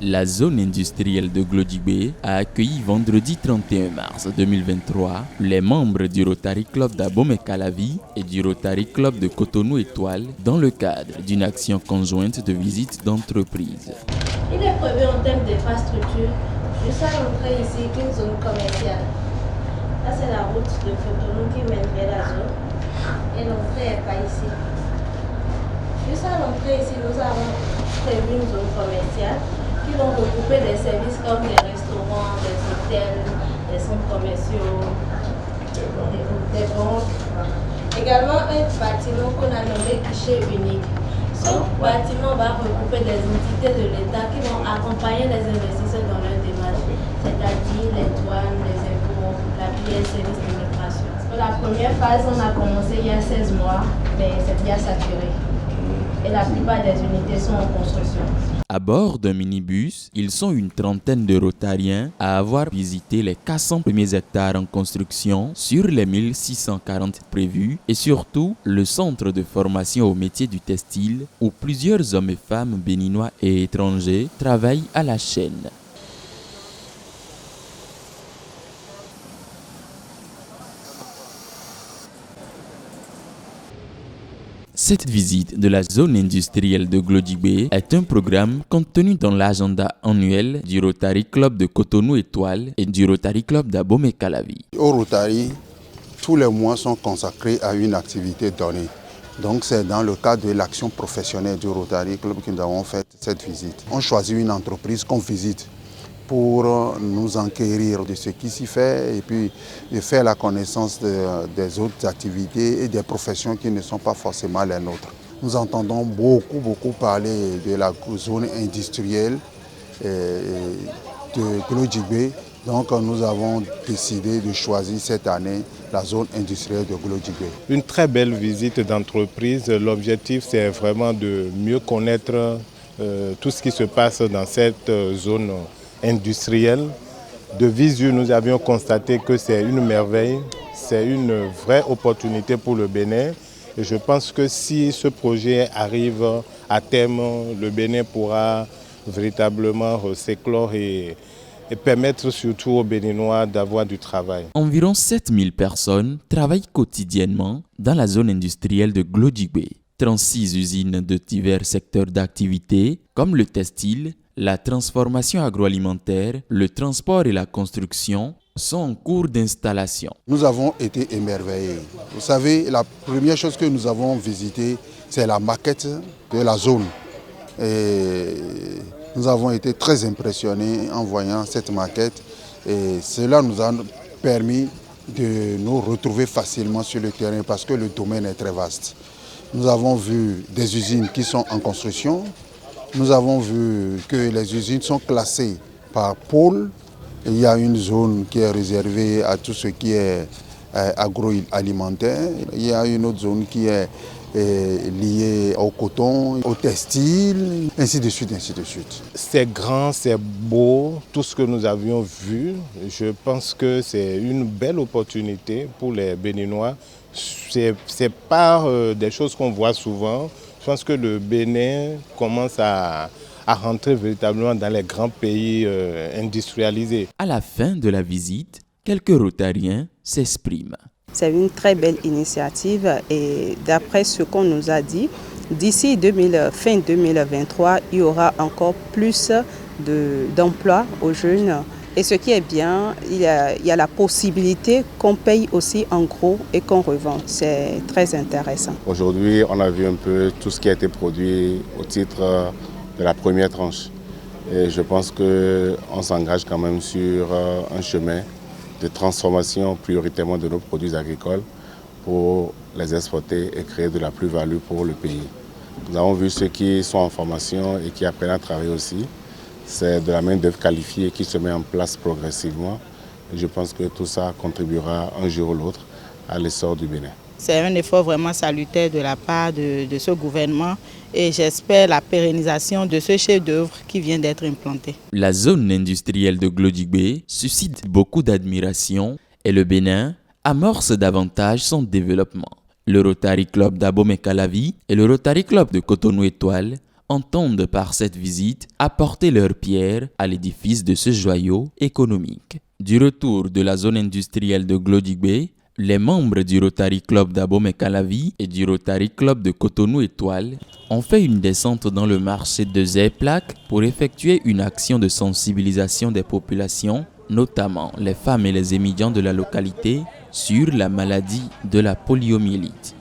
La zone industrielle de Glodjibé a accueilli vendredi 31 mars 2023 les membres du Rotary Club d'Abomey-Calavi et du Rotary Club de Cotonou-Étoile dans le cadre d'une action conjointe de visite d'entreprise. Il est prévu en termes d'infrastructure, juste à l'entrée ici une zone commerciale. Là c'est la route de Cotonou qui mène vers la zone et l'entrée n'est pas ici. Juste à l'entrée ici nous avons prévu une zone commerciale qui vont regrouper des services comme des restaurants, des hôtels, des centres commerciaux, des banques. Également un bâtiment qu'on a nommé guichet unique. Ce bâtiment va regrouper des entités de l'État qui vont accompagner les investisseurs dans leur démarche, c'est-à-dire les douanes, les impôts, la les services d'immigration. Pour la première phase, on a commencé il y a 16 mois, mais c'est bien saturé. Et la plupart des unités sont en construction. À bord d'un minibus, ils sont une trentaine de Rotariens à avoir visité les 400 premiers hectares en construction sur les 1640 prévus et surtout le centre de formation au métier du textile où plusieurs hommes et femmes béninois et étrangers travaillent à la chaîne. Cette visite de la zone industrielle de Glodjibé est un programme contenu dans l'agenda annuel du Rotary Club de Cotonou-Étoile et du Rotary Club d'Abomey-Calavi. Au Rotary, tous les mois sont consacrés à une activité donnée. Donc c'est dans le cadre de l'action professionnelle du Rotary Club que nous avons fait cette visite. On choisit une entreprise qu'on visite pour nous enquérir de ce qui s'y fait et puis de faire la connaissance des autres activités et des professions qui ne sont pas forcément les nôtres. Nous entendons beaucoup parler de la zone industrielle de Glodjibé. Donc nous avons décidé de choisir cette année la zone industrielle de Glodjibé. Une très belle visite d'entreprise. L'objectif c'est vraiment de mieux connaître tout ce qui se passe dans cette zone industrielle. De visu, nous avions constaté que c'est une merveille, c'est une vraie opportunité pour le Bénin. Et je pense que si ce projet arrive à terme, le Bénin pourra véritablement s'éclore et permettre surtout aux Béninois d'avoir du travail. Environ 7000 personnes travaillent quotidiennement dans la zone industrielle de Glodjibé. 36 usines de divers secteurs d'activité comme le textile, la transformation agroalimentaire, le transport et la construction sont en cours d'installation. Nous avons été émerveillés. Vous savez, la première chose que nous avons visitée, c'est la maquette de la zone. Et nous avons été très impressionnés en voyant cette maquette. Et cela nous a permis de nous retrouver facilement sur le terrain parce que le domaine est très vaste. Nous avons vu des usines qui sont en construction. Nous avons vu que les usines sont classées par pôle. Il y a une zone qui est réservée à tout ce qui est agroalimentaire. Il y a une autre zone qui est liée au coton, au textile, ainsi de suite, ainsi de suite. C'est grand, c'est beau, tout ce que nous avions vu. Je pense que c'est une belle opportunité pour les Béninois. C'est pas des choses qu'on voit souvent. Je pense que le Bénin commence à rentrer véritablement dans les grands pays industrialisés. À la fin de la visite, quelques Rotariens s'expriment. C'est une très belle initiative et d'après ce qu'on nous a dit, d'ici fin 2023, il y aura encore plus d'emplois aux jeunes. Et ce qui est bien, il y a la possibilité qu'on paye aussi en gros et qu'on revend. C'est très intéressant. Aujourd'hui, on a vu un peu tout ce qui a été produit au titre de la première tranche. Et je pense qu'on s'engage quand même sur un chemin de transformation prioritairement de nos produits agricoles pour les exporter et créer de la plus-value pour le pays. Nous avons vu ceux qui sont en formation et qui apprennent à travailler aussi. C'est de la main-d'œuvre qualifiée qui se met en place progressivement. Et je pense que tout ça contribuera un jour ou l'autre à l'essor du Bénin. C'est un effort vraiment salutaire de la part de ce gouvernement et j'espère la pérennisation de ce chef d'œuvre qui vient d'être implanté. La zone industrielle de Glodjibé suscite beaucoup d'admiration et le Bénin amorce davantage son développement. Le Rotary Club d'Abomey-Calavi et le Rotary Club de Cotonou-Étoile entendent par cette visite apporter leur pierre à l'édifice de ce joyau économique. Du retour de la zone industrielle de Glodigbe, les membres du Rotary Club d'Abomey-Calavi et du Rotary Club de Cotonou-Étoile ont fait une descente dans le marché de Zerplac pour effectuer une action de sensibilisation des populations, notamment les femmes et les émigrants de la localité, sur la maladie de la poliomyélite.